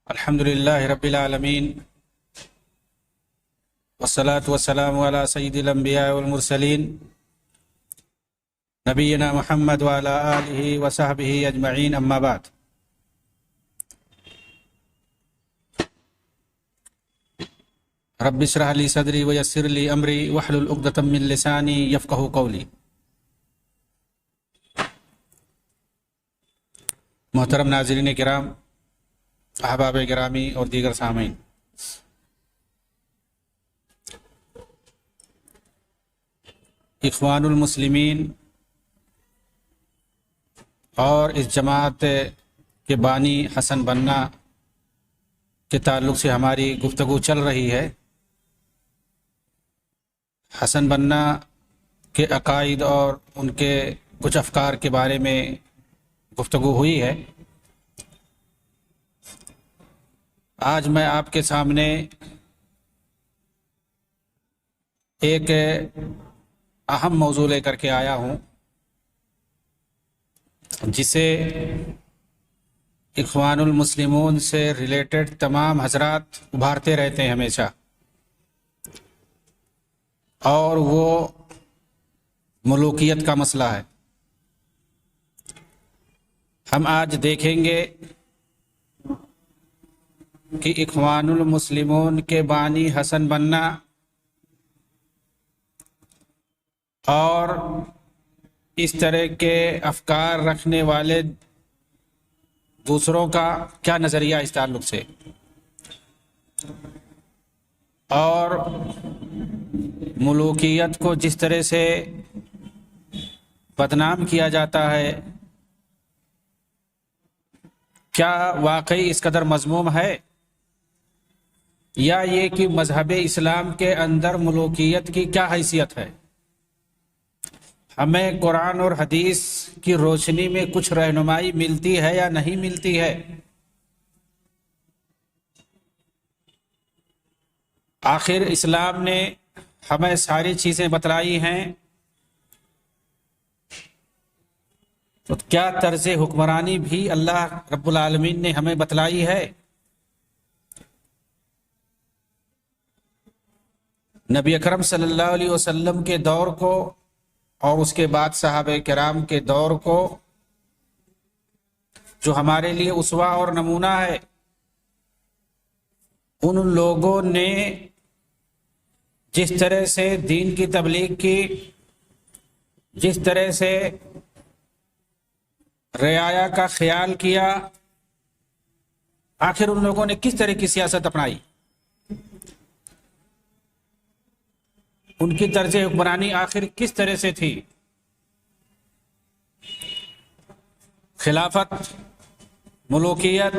الحمد للہ رب العالمین والصلاة والسلام علی سید الانبیاء والمرسلین نبینا محمد وعلی آلہ وصحبہ اجمعین، اما بعد۔ رب اشرح لی صدری ویسر لی امری واحلل عقدۃ من لسانی یفقہوا قولی۔ محترم ناظرین کرام، احباب گرامی اور دیگر سامعین، اخوان المسلمین اور اس جماعت کے بانی حسن بننا کے تعلق سے ہماری گفتگو چل رہی ہے۔ حسن بننا کے عقائد اور ان کے کچھ افکار کے بارے میں گفتگو ہوئی ہے۔ آج میں آپ کے سامنے ایک اہم موضوع لے کر کے آیا ہوں، جسے اخوان المسلمون سے ریلیٹڈ تمام حضرات ابھارتے رہتے ہیں ہمیشہ، اور وہ ملوکیت کا مسئلہ ہے۔ ہم آج دیکھیں گے کہ اخوان المسلمون کے بانی حسن بننا اور اس طرح کے افکار رکھنے والے دوسروں کا کیا نظریہ اس تعلق سے، اور ملوکیت کو جس طرح سے بدنام کیا جاتا ہے، کیا واقعی اس قدر مذموم ہے، یا یہ کہ مذہب اسلام کے اندر ملوکیت کی کیا حیثیت ہے۔ ہمیں قرآن اور حدیث کی روشنی میں کچھ رہنمائی ملتی ہے یا نہیں ملتی ہے۔ آخر اسلام نے ہمیں ساری چیزیں بتلائی ہیں، تو کیا طرز حکمرانی بھی اللہ رب العالمین نے ہمیں بتلائی ہے۔ نبی اکرم صلی اللہ علیہ وسلم کے دور کو اور اس کے بعد صحابہ کرام کے دور کو، جو ہمارے لیے اسوہ اور نمونہ ہے، ان لوگوں نے جس طرح سے دین کی تبلیغ کی، جس طرح سے رعایا کا خیال کیا، آخر ان لوگوں نے کس طرح کی سیاست اپنائی، ان کی طرز حکمرانی آخر کس طرح سے تھی۔ خلافت، ملوکیت،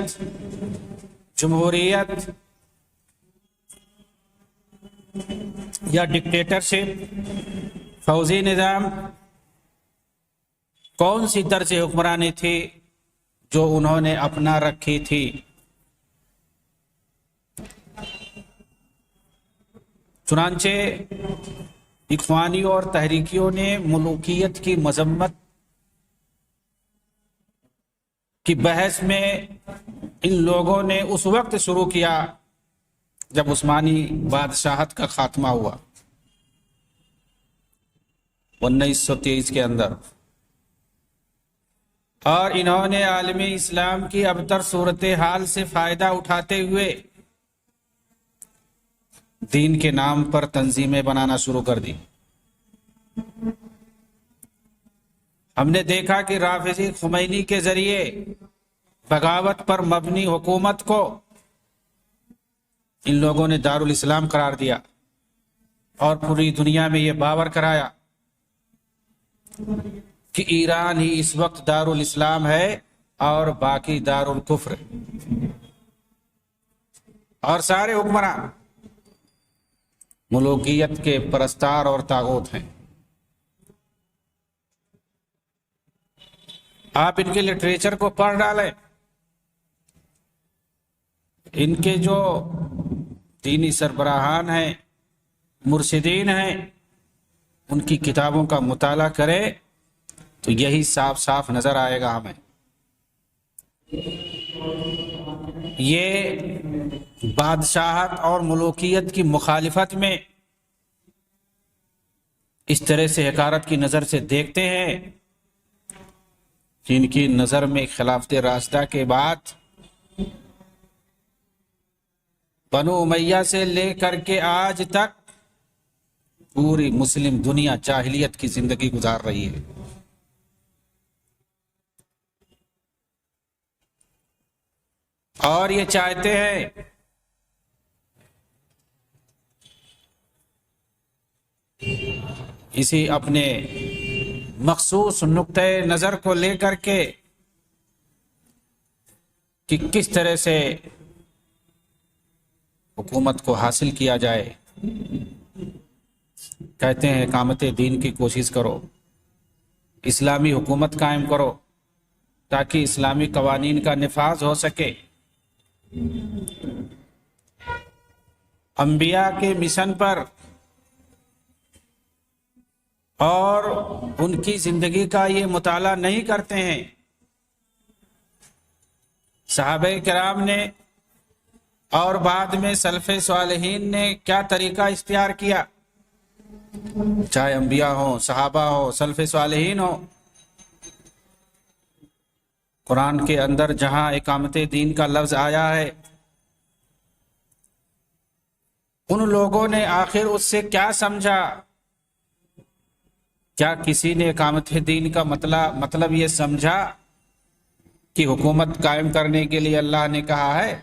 جمہوریت یا ڈکٹیٹرشپ، فوجی نظام، کون سی طرز حکمرانی تھی جو انہوں نے اپنا رکھی تھی۔ چنانچہ اخوانیوں اور تحریکیوں نے ملوکیت کی مذمت کی بحث میں ان لوگوں نے اس وقت شروع کیا جب عثمانی بادشاہت کا خاتمہ ہوا 1923 کے اندر، اور انہوں نے عالم اسلام کی ابتر صورتحال سے فائدہ اٹھاتے ہوئے دین کے نام پر تنظیمیں بنانا شروع کر دی۔ ہم نے دیکھا کہ رافضی خمینی کے ذریعے بغاوت پر مبنی حکومت کو ان لوگوں نے دارالاسلام قرار دیا، اور پوری دنیا میں یہ باور کرایا کہ ایران ہی اس وقت دارالاسلام ہے اور باقی دارالکفر، اور سارے حکمران ملوکیت کے پرستار اور طاغوت ہیں۔ آپ ان کے لٹریچر کو پڑھ ڈالیں، ان کے جو دینی سربراہان ہیں، مرشدین ہیں، ان کی کتابوں کا مطالعہ کریں تو یہی صاف صاف نظر آئے گا ہمیں۔ یہ بادشاہت اور ملوکیت کی مخالفت میں اس طرح سے حقارت کی نظر سے دیکھتے ہیں، جن کی نظر میں خلافت راشدہ کے بعد بنو امیہ سے لے کر کے آج تک پوری مسلم دنیا جاہلیت کی زندگی گزار رہی ہے۔ اور یہ چاہتے ہیں اسی اپنے مخصوص نقطۂ نظر کو لے کر کے کہ کس طرح سے حکومت کو حاصل کیا جائے، کہتے ہیں اقامت دین کی کوشش کرو، اسلامی حکومت قائم کرو تاکہ اسلامی قوانین کا نفاذ ہو سکے۔ انبیاء کے مشن پر اور ان کی زندگی کا یہ مطالعہ نہیں کرتے ہیں۔ صحابہ کرام نے اور بعد میں سلف صالحین نے کیا طریقہ اختیار کیا، چاہے انبیاء ہوں، صحابہ ہوں، سلف صالحین ہوں، قرآن کے اندر جہاں اقامت دین کا لفظ آیا ہے، ان لوگوں نے آخر اس سے کیا سمجھا؟ کیا کسی نے اقامت دین کا مطلب یہ سمجھا کہ حکومت قائم کرنے کے لیے اللہ نے کہا ہے؟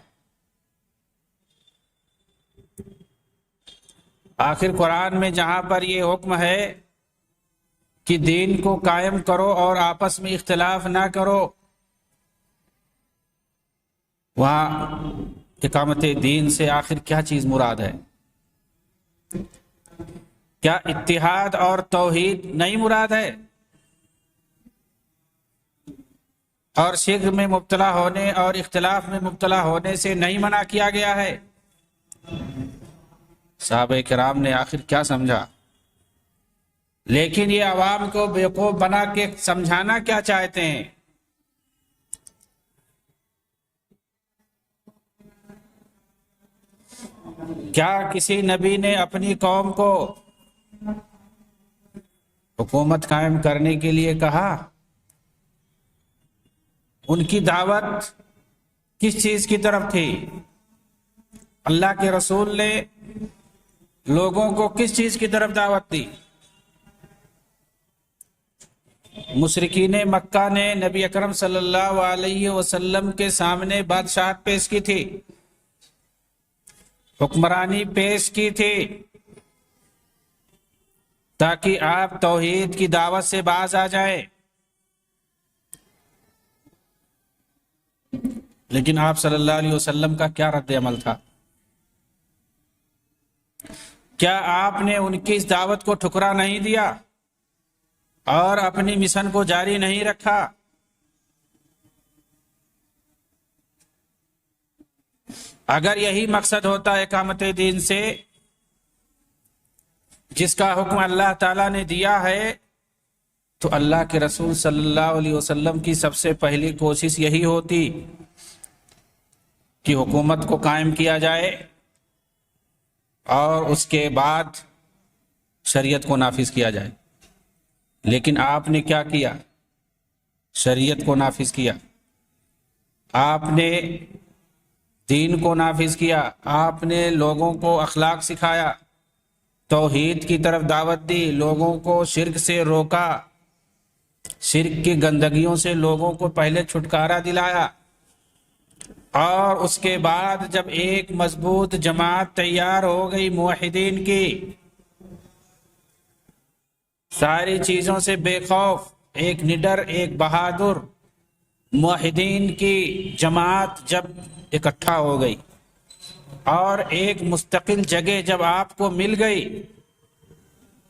آخر قرآن میں جہاں پر یہ حکم ہے کہ دین کو قائم کرو اور آپس میں اختلاف نہ کرو، وہاں اقامت دین سے آخر کیا چیز مراد ہے؟ کیا اتحاد اور توحید نہیں مراد ہے؟ اور شرک میں مبتلا ہونے اور اختلاف میں مبتلا ہونے سے نہیں منع کیا گیا ہے؟ صحابہ کرام نے آخر کیا سمجھا؟ لیکن یہ عوام کو بیوقوف بنا کے سمجھانا کیا چاہتے ہیں؟ کیا کسی نبی نے اپنی قوم کو حکومت قائم کرنے کے لیے کہا؟ ان کی دعوت کس چیز کی طرف تھی؟ اللہ کے رسول نے لوگوں کو کس چیز کی طرف دعوت دی؟ مشرکین مکہ نے نبی اکرم صلی اللہ علیہ وسلم کے سامنے بادشاہت پیش کی تھی، حکمرانی پیش کی تھی، تاکہ آپ توحید کی دعوت سے باز آ جائیں۔ لیکن آپ صلی اللہ علیہ وسلم کا کیا رد عمل تھا؟ کیا آپ نے ان کی اس دعوت کو ٹھکرا نہیں دیا اور اپنی مشن کو جاری نہیں رکھا؟ اگر یہی مقصد ہوتا ہے اقامت دین سے، جس کا حکم اللہ تعالیٰ نے دیا ہے، تو اللہ کے رسول صلی اللہ علیہ وسلم کی سب سے پہلی کوشش یہی ہوتی کہ حکومت کو قائم کیا جائے اور اس کے بعد شریعت کو نافذ کیا جائے۔ لیکن آپ نے کیا کیا؟ شریعت کو نافذ کیا، آپ نے دین کو نافذ کیا، آپ نے لوگوں کو اخلاق سکھایا، توحید کی طرف دعوت دی، لوگوں کو شرک سے روکا، شرک کی گندگیوں سے لوگوں کو پہلے چھٹکارا دلایا، اور اس کے بعد جب ایک مضبوط جماعت تیار ہو گئی موحدین کی، ساری چیزوں سے بے خوف، ایک نڈر، ایک بہادر موحدین کی جماعت جب اکٹھا ہو گئی اور ایک مستقل جگہ جب آپ کو مل گئی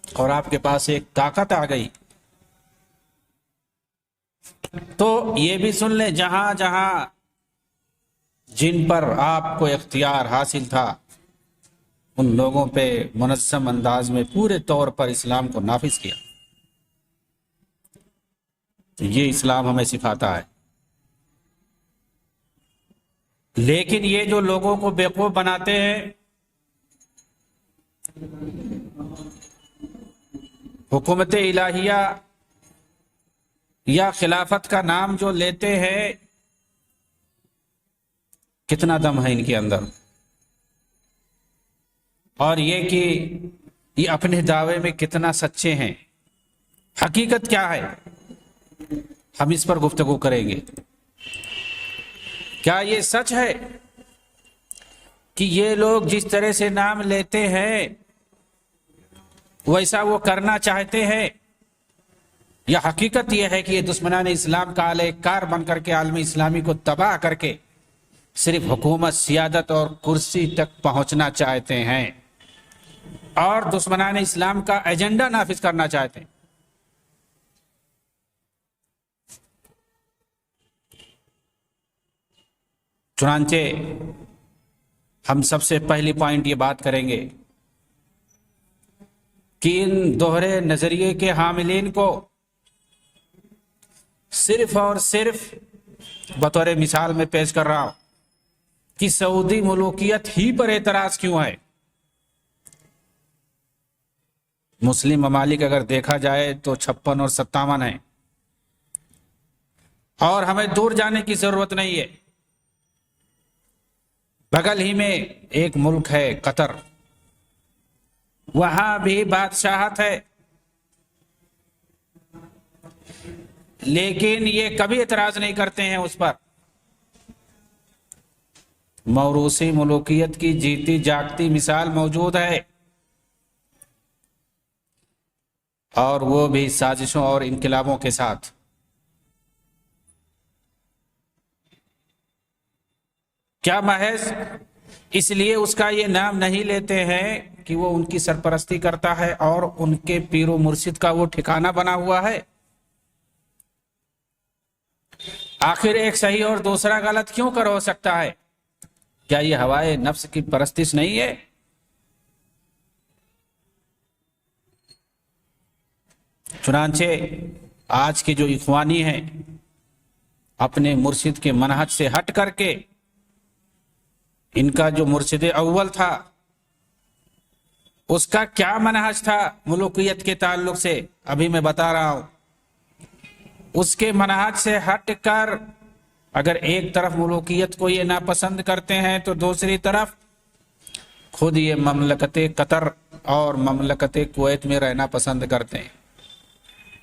اور آپ کے پاس ایک طاقت آ گئی، تو یہ بھی سن لیں، جہاں جہاں جن پر آپ کو اختیار حاصل تھا، ان لوگوں پہ منظم انداز میں پورے طور پر اسلام کو نافذ کیا۔ تو یہ اسلام ہمیں سکھاتا ہے۔ لیکن یہ جو لوگوں کو بیوقوف بناتے ہیں، حکومت الہیہ یا خلافت کا نام جو لیتے ہیں، کتنا دم ہے ان کے اندر، اور یہ کہ یہ اپنے دعوے میں کتنا سچے ہیں، حقیقت کیا ہے، ہم اس پر گفتگو کریں گے۔ کیا یہ سچ ہے کہ یہ لوگ جس طرح سے نام لیتے ہیں ویسا وہ کرنا چاہتے ہیں، یا حقیقت یہ ہے کہ یہ دشمنان اسلام کا اعلی کار بن کر کے عالم اسلامی کو تباہ کر کے صرف حکومت، سیادت اور کرسی تک پہنچنا چاہتے ہیں اور دشمنان اسلام کا ایجنڈا نافذ کرنا چاہتے ہیں؟ چنانچہ ہم سب سے پہلی پوائنٹ یہ بات کریں گے کہ ان دوہرے نظریے کے حاملین کو صرف اور صرف بطور مثال میں پیش کر رہا ہوں کہ سعودی ملوکیت ہی پر اعتراض کیوں ہے۔ مسلم ممالک اگر دیکھا جائے تو 56 اور 57 ہیں، اور ہمیں دور جانے کی ضرورت نہیں ہے، بغل ہی میں ایک ملک ہے قطر، وہاں بھی بادشاہت ہے، لیکن یہ کبھی اعتراض نہیں کرتے ہیں اس پر۔ موروثی ملوکیت کی جیتی جاگتی مثال موجود ہے، اور وہ بھی سازشوں اور انقلابوں کے ساتھ۔ کیا محض اس لیے اس کا یہ نام نہیں لیتے ہیں کہ وہ ان کی سرپرستی کرتا ہے اور ان کے پیر و مرشد کا وہ ٹھکانہ بنا ہوا ہے؟ آخر ایک صحیح اور دوسرا غلط کیوں کر ہو سکتا ہے؟ کیا یہ ہوائے نفس کی پرستش نہیں ہے؟ چنانچہ آج کے جو اخوانی ہیں، اپنے مرشد کے منہج سے ہٹ کر کے، ان کا جو مرشد اول تھا اس کا کیا منہج تھا ملوکیت کے تعلق سے، ابھی میں بتا رہا ہوں۔ اس کے منہج سے ہٹ کر اگر ایک طرف ملوکیت کو یہ ناپسند کرتے ہیں تو دوسری طرف خود یہ مملکت قطر اور مملکت کویت میں رہنا پسند کرتے ہیں،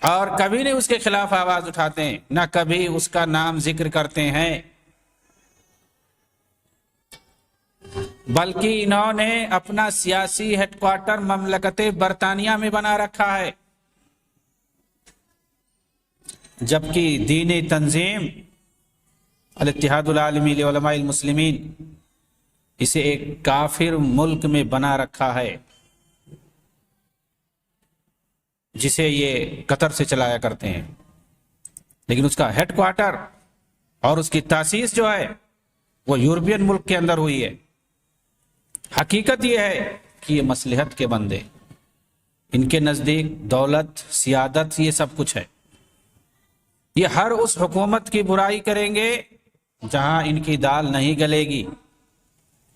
اور کبھی نہیں اس کے خلاف آواز اٹھاتے ہیں، نہ کبھی اس کا نام ذکر کرتے ہیں، بلکہ انہوں نے اپنا سیاسی ہیڈ کوارٹر مملکت برطانیہ میں بنا رکھا ہے، جبکہ دینی تنظیم الاتحاد العالمی لعلماء المسلمین اسے ایک کافر ملک میں بنا رکھا ہے جسے یہ قطر سے چلایا کرتے ہیں، لیکن اس کا ہیڈ کوارٹر اور اس کی تاسیس جو ہے وہ یورپین ملک کے اندر ہوئی ہے۔ حقیقت یہ ہے کہ یہ مصلحت کے بندے، ان کے نزدیک دولت، سیادت، یہ سب کچھ ہے۔ یہ ہر اس حکومت کی برائی کریں گے جہاں ان کی دال نہیں گلے گی،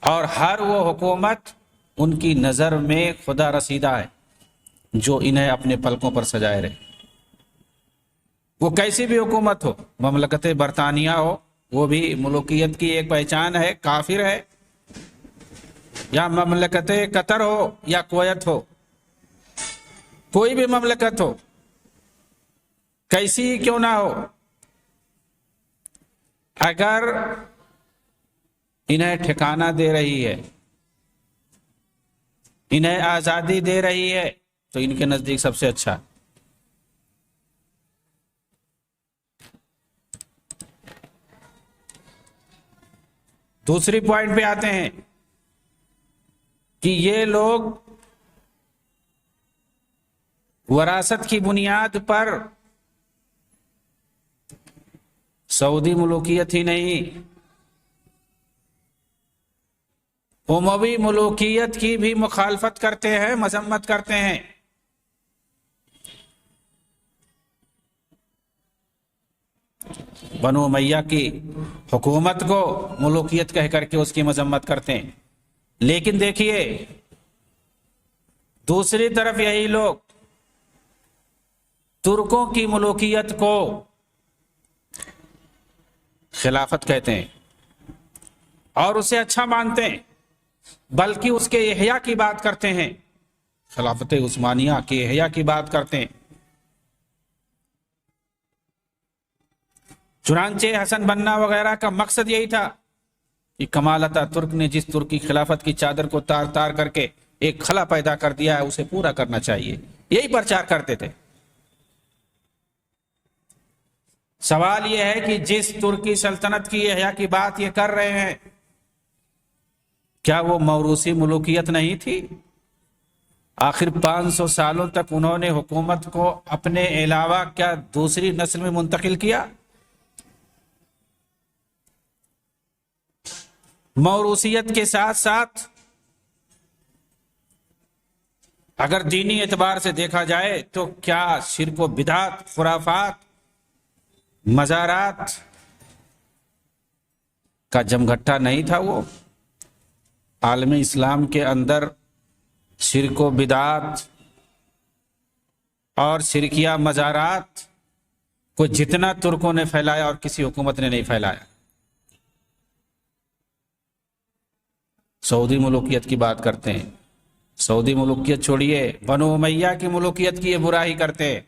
اور ہر وہ حکومت ان کی نظر میں خدا رسیدہ ہے جو انہیں اپنے پلکوں پر سجائے رہے۔ وہ کیسی بھی حکومت ہو، مملکت برطانیہ ہو، وہ بھی ملوکیت کی ایک پہچان ہے، کافر ہے، یا مملکت قطر ہو یا کویت ہو، کوئی بھی مملکت ہو، کیسی کیوں نہ ہو، اگر انہیں ٹھکانہ دے رہی ہے، انہیں آزادی دے رہی ہے، تو ان کے نزدیک سب سے اچھا۔ دوسری پوائنٹ پہ آتے ہیں کہ یہ لوگ وراثت کی بنیاد پر سعودی ملوکیت ہی نہیں، اموی ملوکیت کی بھی مخالفت کرتے ہیں، مذمت کرتے ہیں۔ بنو امیہ کی حکومت کو ملوکیت کہہ کر کے اس کی مذمت کرتے ہیں۔ لیکن دیکھیے دوسری طرف یہی لوگ ترکوں کی ملوکیت کو خلافت کہتے ہیں اور اسے اچھا مانتے ہیں، بلکہ اس کے احیاء کی بات کرتے ہیں، خلافت عثمانیہ کے احیاء کی بات کرتے ہیں۔ چنانچہ حسن بنا وغیرہ کا مقصد یہی تھا کہ کمال اتاترک نے جس ترکی خلافت کی چادر کو تار تار کر کے ایک خلا پیدا کر دیا ہے اسے پورا کرنا چاہیے، یہی پرچار کرتے تھے۔ سوال یہ ہے کہ جس ترکی سلطنت کی احیاء کی بات یہ کر رہے ہیں، کیا وہ موروثی ملوکیت نہیں تھی؟ آخر 500 سالوں تک انہوں نے حکومت کو اپنے علاوہ کیا دوسری نسل میں منتقل کیا؟ موروثیت کے ساتھ ساتھ اگر دینی اعتبار سے دیکھا جائے تو کیا شرک و بدعت، خرافات، مزارات کا جمگھٹا نہیں تھا؟ وہ عالم اسلام کے اندر شرک و بدعت اور شرکیہ مزارات کو جتنا ترکوں نے پھیلایا اور کسی حکومت نے نہیں پھیلایا۔ سعودی ملوکیت کی بات کرتے ہیں، سعودی ملوکیت چھوڑیے، بنو امیہ کی ملوکیت کی یہ برائی کرتے ہیں،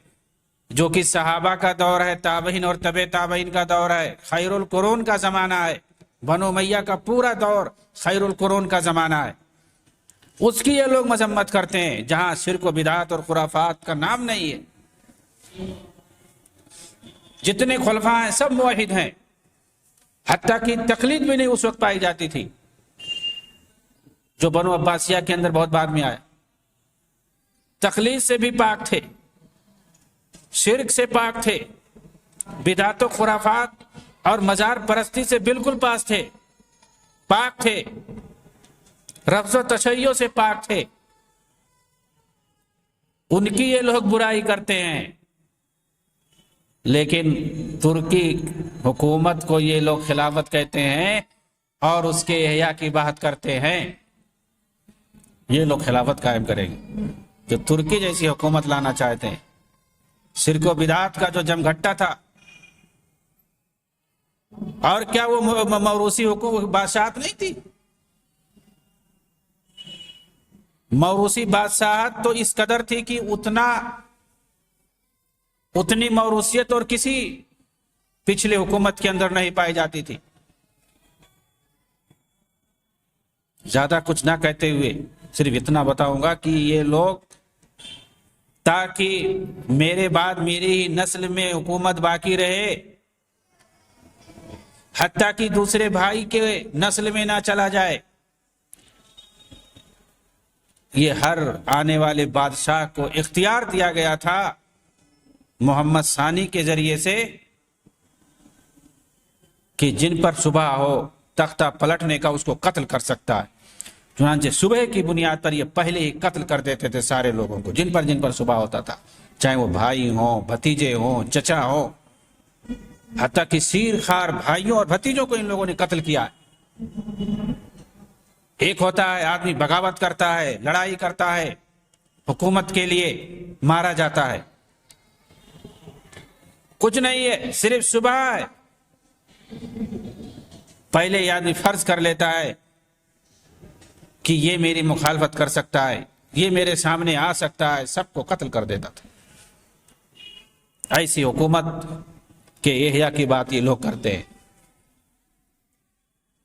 جو کہ صحابہ کا دور ہے، تابعین اور تبع تابعین کا دور ہے، خیر القرون کا زمانہ ہے۔ بنو امیہ کا پورا دور خیر القرون کا زمانہ ہے، اس کی یہ لوگ مذمت کرتے ہیں جہاں شرک و بدعت اور خرافات کا نام نہیں ہے۔ جتنے خلفاء ہیں سب موحد ہیں، حتیٰ کہ تقلید بھی نہیں اس وقت پائی جاتی تھی، جو بنو عباسیہ کے اندر بہت بعد میں آیا۔ تقلید سے بھی پاک تھے، شرک سے پاک تھے، بدعت و خرافات اور مزار پرستی سے بالکل پاک تھے، رفض و تشیع سے پاک تھے۔ ان کی یہ لوگ برائی کرتے ہیں، لیکن ترکی حکومت کو یہ لوگ خلافت کہتے ہیں اور اس کے احیاء کی بات کرتے ہیں۔ یہ لوگ خلافت قائم کریں گے جو ترکی جیسی حکومت لانا چاہتے ہیں۔ شرک و بدعت کا جو جمگھٹا تھا، اور کیا وہ موروثی حکومت بادشاہت نہیں تھی؟ موروثی بادشاہت تو اس قدر تھی کہ اتنی موروثیت اور کسی پچھلے حکومت کے اندر نہیں پائی جاتی تھی۔ زیادہ کچھ نہ کہتے ہوئے صرف اتنا بتاؤں گا کہ یہ لوگ تاکہ میرے بعد میری ہی نسل میں حکومت باقی رہے، حتیٰ کہ دوسرے بھائی کے نسل میں نہ چلا جائے، یہ ہر آنے والے بادشاہ کو اختیار دیا گیا تھا محمد ثانی کے ذریعے سے کہ جن پر صبح ہو تختہ پلٹنے کا اس کو قتل کر سکتا ہے۔ چنانچہ صبح کی بنیاد پر یہ پہلے ہی قتل کر دیتے تھے سارے لوگوں کو جن پر صبح ہوتا تھا، چاہے وہ بھائی ہوں، بھتیجے ہوں، چچا ہوں، حتیٰ کہ سیر خار بھائیوں اور بھتیجوں کو ان لوگوں نے قتل کیا ہے۔ ایک ہوتا ہے آدمی بغاوت کرتا ہے، لڑائی کرتا ہے، حکومت کے لیے مارا جاتا ہے، کچھ نہیں ہے، صرف صبح ہے۔ پہلے یہ آدمی فرض کر لیتا ہے کہ یہ میری مخالفت کر سکتا ہے، یہ میرے سامنے آ سکتا ہے، سب کو قتل کر دیتا تھا۔ ایسی حکومت کے احیاء کی بات یہ لوگ کرتے ہیں،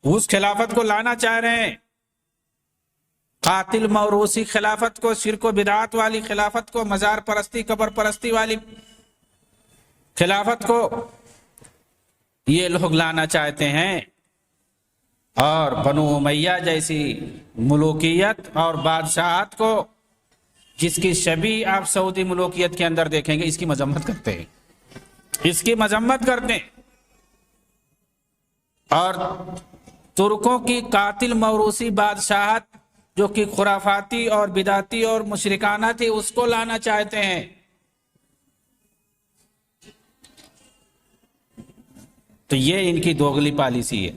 اس خلافت کو لانا چاہ رہے ہیں، قاتل موروثی خلافت کو، شرک و بدعات والی خلافت کو، مزار پرستی، قبر پرستی والی خلافت کو یہ لوگ لانا چاہتے ہیں، اور بنو امیہ جیسی ملوکیت اور بادشاہت کو جس کی شبیہ آپ سعودی ملوکیت کے اندر دیکھیں گے، اس کی مذمت کرتے ہیں، اس کی مذمت کرتے ہیں، اور ترکوں کی قاتل موروثی بادشاہت جو کہ خرافاتی اور بدعتی اور مشرکانہ تھی اس کو لانا چاہتے ہیں۔ تو یہ ان کی دوغلی پالیسی ہے۔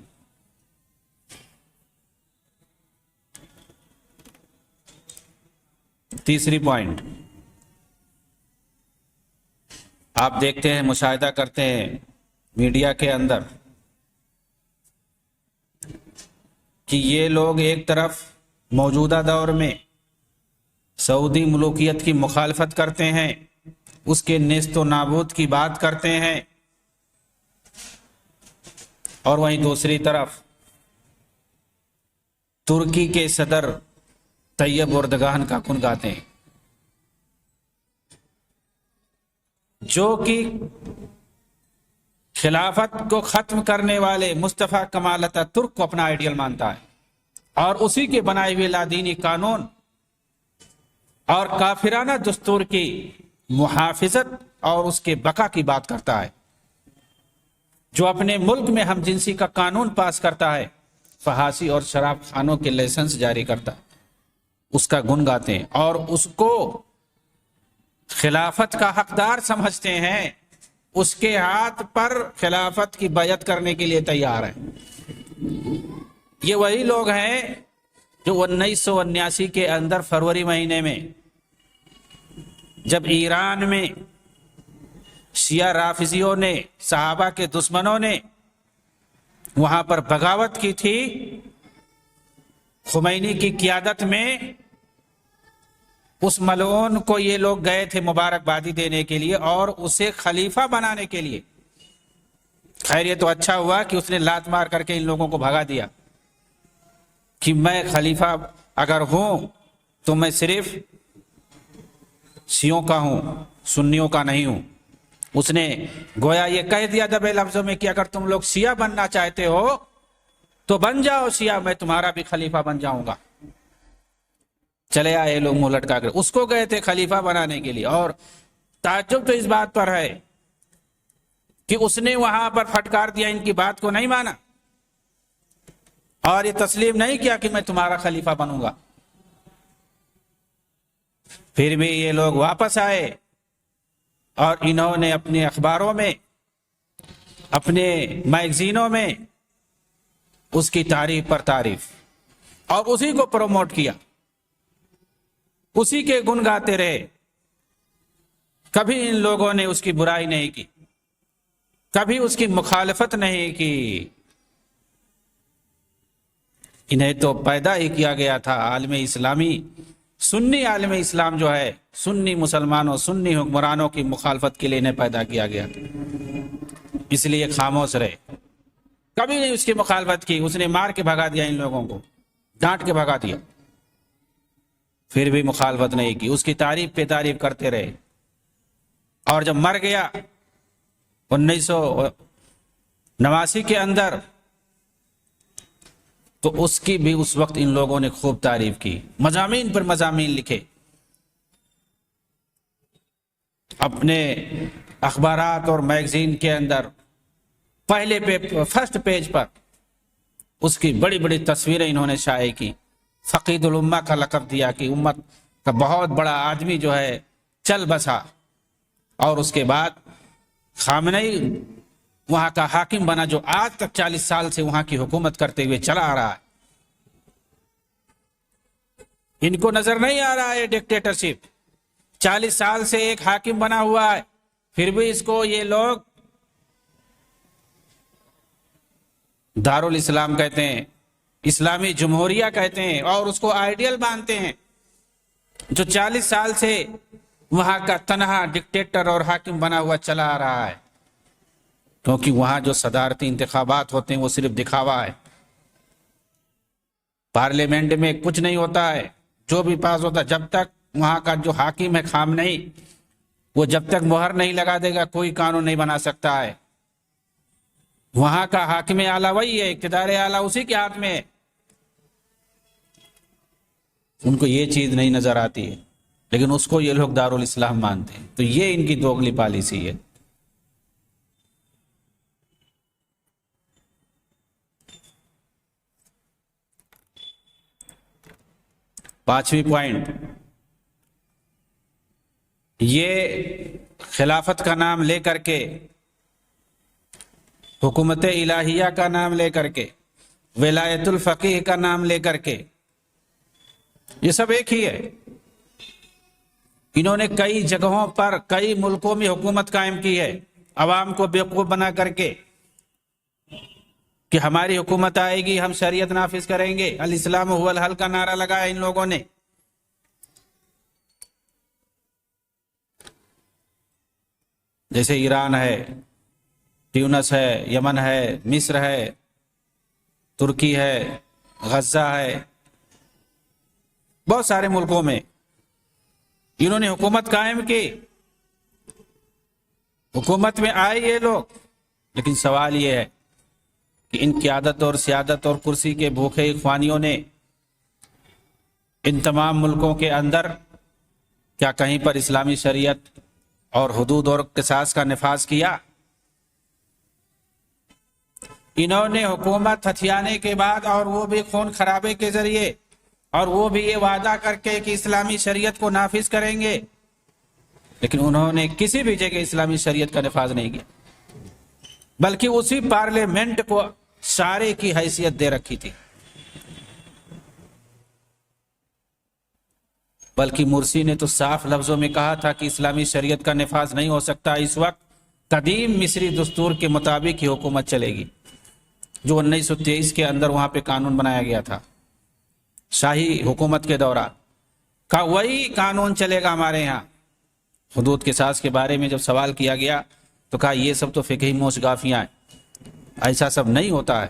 تیسری پوائنٹ، آپ دیکھتے ہیں، مشاہدہ کرتے ہیں میڈیا کے اندر کہ یہ لوگ ایک طرف موجودہ دور میں سعودی ملوکیت کی مخالفت کرتے ہیں، اس کے نیست و نابود کی بات کرتے ہیں، اور وہیں دوسری طرف ترکی کے صدر طیب اردگان کا گن گاتے ہیں، جو کہ خلافت کو ختم کرنے والے مصطفیٰ کمال اتاترک کو اپنا آئیڈیل مانتا ہے، اور اسی کے بنائے ہوئے لادینی قانون اور کافرانہ دستور کی محافظت اور اس کے بقا کی بات کرتا ہے۔ جو اپنے ملک میں ہم جنسی کا قانون پاس کرتا ہے، فحاشی اور شراب خانوں کے لائسنس جاری کرتا ہے، اس کا گن گاتے ہیں اور اس کو خلافت کا حقدار سمجھتے ہیں، اس کے ہاتھ پر خلافت کی بیعت کرنے کے لیے تیار ہیں۔ یہ وہی لوگ ہیں جو 1979 کے اندر فروری مہینے میں جب ایران میں شیعہ رافضیوں نے، صحابہ کے دشمنوں نے وہاں پر بغاوت کی تھی، خمینی کی قیادت میں اس ملعون کو یہ لوگ گئے تھے مبارکبادی دینے کے لیے اور اسے خلیفہ بنانے کے لیے۔ خیر یہ تو اچھا ہوا کہ اس نے لات مار کر کے ان لوگوں کو بھگا دیا کہ میں خلیفہ اگر ہوں تو میں صرف شیعوں کا ہوں، سنیوں کا نہیں ہوں۔ اس نے گویا یہ کہہ دیا دبے لفظوں میں کہ اگر تم لوگ شیعہ بننا چاہتے ہو تو بن جاؤ شیعہ، میں تمہارا بھی خلیفہ بن جاؤں گا۔ چلے آئے لوگ منہ لٹکا کر، اس کو گئے تھے خلیفہ بنانے کے لیے۔ اور تعجب تو اس بات پر ہے کہ اس نے وہاں پر پھٹکار دیا، ان کی بات کو نہیں مانا اور یہ تسلیم نہیں کیا کہ میں تمہارا خلیفہ بنوں گا۔ پھر بھی یہ لوگ واپس آئے اور انہوں نے اپنے اخباروں میں، اپنے میگزینوں میں اس کی تعریف پر تعریف اور اسی کو پروموٹ کیا، اسی کے گن گاتے رہے۔ کبھی ان لوگوں نے اس کی برائی نہیں کی، کبھی اس کی مخالفت نہیں کی۔ انہیں تو پیدا ہی کیا گیا تھا عالم اسلامی، سنی عالم اسلام جو ہے، سنی مسلمانوں، سنی حکمرانوں کی مخالفت کے لیے انہیں پیدا کیا گیا تھا، اس لیے خاموش رہے، کبھی نہیں اس کی مخالفت کی۔ اس نے مار کے بھگا دیا ان لوگوں کو، ڈانٹ کے بھگا دیا، پھر بھی مخالفت نہیں کی، اس کی تعریف پہ تعریف کرتے رہے۔ اور جب مر گیا 1989 کے اندر تو اس کی بھی اس وقت ان لوگوں نے خوب تعریف کی، مضامین پر مضامین لکھے، اپنے اخبارات اور میگزین کے اندر پہلے فرسٹ پیج پر اس کی بڑی بڑی تصویریں انہوں نے شائع کی، فقید الامہ کا لقب دیا کہ امت کا بہت بڑا آدمی جو ہے چل بسا۔ اور اس کے بعد خامنئی وہاں کا حاکم بنا جو آج تک 40 سال سے وہاں کی حکومت کرتے ہوئے چلا آ رہا ہے۔ ان کو نظر نہیں آ رہا ہے ڈکٹیٹرشپ، 40 سال سے ایک حاکم بنا ہوا ہے، پھر بھی اس کو یہ لوگ دارالاسلام کہتے ہیں، اسلامی جمہوریہ کہتے ہیں اور اس کو آئیڈیل مانتے ہیں، جو 40 سال سے وہاں کا تنہا ڈکٹیٹر اور حاکم بنا ہوا چلا آ رہا ہے۔ کیونکہ وہاں جو صدارتی انتخابات ہوتے ہیں وہ صرف دکھاوا ہے، پارلیمنٹ میں کچھ نہیں ہوتا ہے، جو بھی پاس ہوتا ہے، جب تک وہاں کا جو حاکم ہے خامنئی، وہ جب تک مہر نہیں لگا دے گا کوئی قانون نہیں بنا سکتا ہے۔ وہاں کا حاکم اعلیٰ وہی ہے، اقتدار اعلیٰ اسی کے ہاتھ میں ہے، ان کو یہ چیز نہیں نظر آتی ہے، لیکن اس کو یہ لوگ دارالاسلام مانتے ہیں۔ تو یہ ان کی دوغلی پالیسی ہے۔ پانچویں پوائنٹ، یہ خلافت کا نام لے کر کے حکومت الہیہ کا نام لے کر کے، ولایت الفقیہ کا نام لے کر کے، یہ سب ایک ہی ہے۔ انہوں نے کئی جگہوں پر کئی ملکوں میں حکومت قائم کی ہے، عوام کو بیوقوف بنا کر کے کہ ہماری حکومت آئے گی، ہم شریعت نافذ کریں گے، الاسلام هو الحل کا نعرہ لگایا ان لوگوں نے۔ جیسے ایران ہے، ٹیونس ہے، یمن ہے، مصر ہے، ترکی ہے، غزہ ہے، بہت سارے ملکوں میں انہوں نے حکومت قائم کی، حکومت میں آئے یہ لوگ۔ لیکن سوال یہ ہے کہ ان قیادت اور سیادت اور کرسی کے بھوکے اخوانیوں نے ان تمام ملکوں کے اندر کیا کہیں پر اسلامی شریعت اور حدود اور قصاص کا نفاذ کیا؟ انہوں نے حکومت ہتھیانے کے بعد، اور وہ بھی خون خرابے کے ذریعے، اور وہ بھی یہ وعدہ کر کے کہ اسلامی شریعت کو نافذ کریں گے، لیکن انہوں نے کسی بھی جگہ اسلامی شریعت کا نفاذ نہیں کیا، بلکہ اسی پارلیمنٹ کو سارے کی حیثیت دے رکھی تھی۔ بلکہ مرسی نے تو صاف لفظوں میں کہا تھا کہ اسلامی شریعت کا نفاذ نہیں ہو سکتا، اس وقت قدیم مصری دستور کے مطابق ہی حکومت چلے گی، جو 1923 کے اندر وہاں پہ قانون بنایا گیا تھا شاہی حکومت کے دوران، کہا وہی قانون چلے گا ہمارے یہاں۔ حدود قصاص کے بارے میں جب سوال کیا گیا تو کہا یہ سب تو فقہی موش گافیاں ہیں، ایسا سب نہیں ہوتا ہے،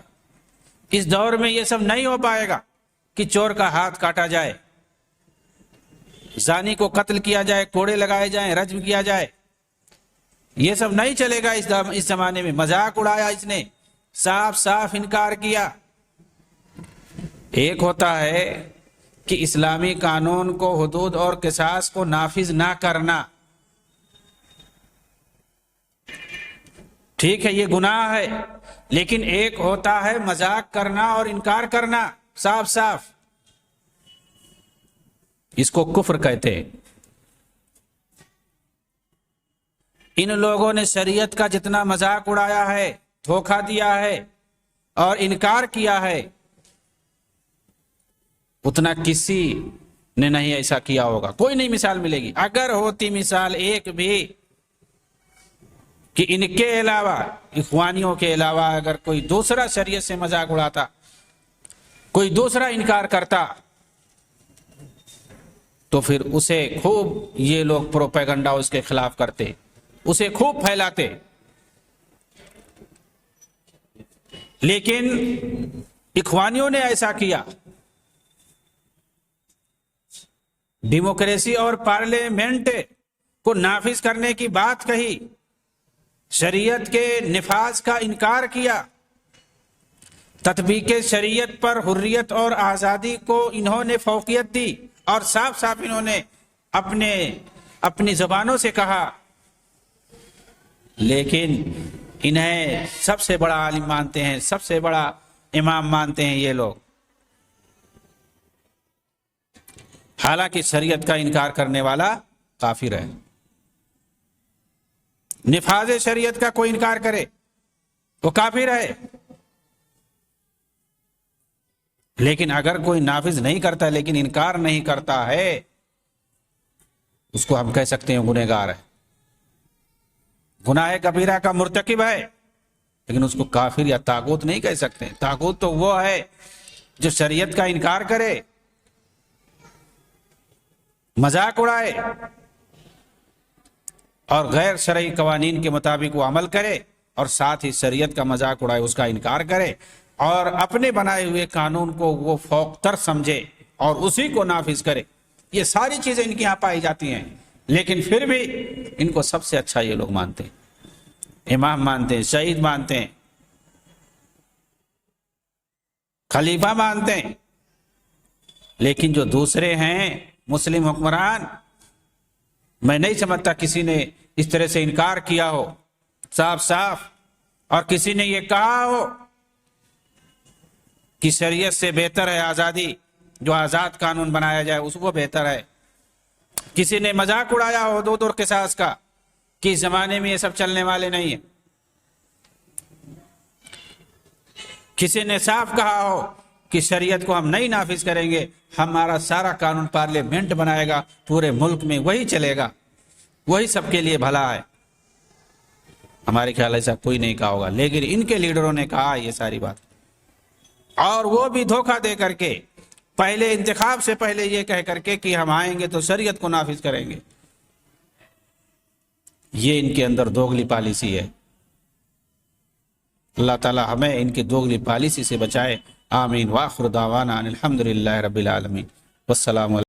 اس دور میں یہ سب نہیں ہو پائے گا کہ چور کا ہاتھ کاٹا جائے، زانی کو قتل کیا جائے، کوڑے لگائے جائیں، رجم کیا جائے، یہ سب نہیں چلے گا اس زمانے میں۔ مذاق اڑایا اس نے، صاف صاف انکار کیا۔ ایک ہوتا ہے کہ اسلامی قانون کو، حدود اور قصاص کو نافذ نہ کرنا، ٹھیک ہے یہ گناہ ہے، لیکن ایک ہوتا ہے مذاق کرنا اور انکار کرنا صاف صاف، اس کو کفر کہتے ہیں۔ ان لوگوں نے شریعت کا جتنا مذاق اڑایا ہے، دھوکہ دیا ہے اور انکار کیا ہے، اتنا کسی نے نہیں ایسا کیا ہوگا، کوئی نہیں مثال ملے گی۔ اگر ہوتی مثال ایک بھی کہ ان کے علاوہ، اخوانیوں کے علاوہ اگر کوئی دوسرا شریعت سے مذاق اڑاتا، کوئی دوسرا انکار کرتا، تو پھر اسے خوب یہ لوگ پروپیگنڈا اس کے خلاف کرتے، اسے خوب پھیلاتے۔ لیکن اخوانیوں نے ایسا کیا، ڈیموکریسی اور پارلیمنٹ کو نافذ کرنے کی بات کہی، شریعت کے نفاذ کا انکار کیا، تطبیق شریعت پر حریت اور آزادی کو انہوں نے فوقیت دی، اور صاف صاف انہوں نے اپنی زبانوں سے کہا۔ لیکن انہیں سب سے بڑا عالم مانتے ہیں، سب سے بڑا امام مانتے ہیں یہ لوگ، حالانکہ شریعت کا انکار کرنے والا کافر ہے۔ نفاذ شریعت کا کوئی انکار کرے وہ کافر ہے، لیکن اگر کوئی نافذ نہیں کرتا لیکن انکار نہیں کرتا ہے، اس کو ہم کہہ سکتے ہیں گنہگار ہے، گناہ کبیرہ کا مرتکب ہے، لیکن اس کو کافر یا طاغوت نہیں کہہ سکتے۔ طاغوت تو وہ ہے جو شریعت کا انکار کرے، مذاق اڑائے اور غیر شرعی قوانین کے مطابق وہ عمل کرے، اور ساتھ ہی شریعت کا مذاق اڑائے، اس کا انکار کرے، اور اپنے بنائے ہوئے قانون کو وہ فوق تر سمجھے اور اسی کو نافذ کرے۔ یہ ساری چیزیں ان کے یہاں پائی جاتی ہیں، لیکن پھر بھی ان کو سب سے اچھا یہ لوگ مانتے ہیں، امام مانتے ہیں، شہید مانتے ہیں، خلیفہ مانتے ہیں۔ لیکن جو دوسرے ہیں مسلم حکمران، میں نہیں سمجھتا کسی نے اس طرح سے انکار کیا ہو صاف صاف، اور کسی نے یہ کہا ہو کہ شریعت سے بہتر ہے آزادی، جو آزاد قانون بنایا جائے اس کو بہتر ہے۔ کسی نے مذاق اڑایا ہو حدود اور قصاص کا کہ اس زمانے میں یہ سب چلنے والے نہیں ہیں، کسی نے صاف کہا ہو کہ شریعت کو ہم نہیں نافذ کریں گے، ہمارا سارا قانون پارلیمنٹ بنائے گا، پورے ملک میں وہی چلے گا، وہی سب کے لیے بھلا ہے، ہمارے خیال ایسا کوئی نہیں کہا ہوگا، لیکن ان کے لیڈروں نے کہا یہ ساری بات، اور وہ بھی دھوکہ دے کر کے، پہلے انتخاب سے پہلے یہ کہہ کر کے کہ ہم آئیں گے تو شریعت کو نافذ کریں گے۔ یہ ان کے اندر دوغلی پالیسی ہے۔ اللہ تعالی ہمیں ان کی دوغلی پالیسی سے بچائے۔ آمین۔ وآخر دعوانا ان الحمدللہ رب العالمین۔ والسلام علیکم۔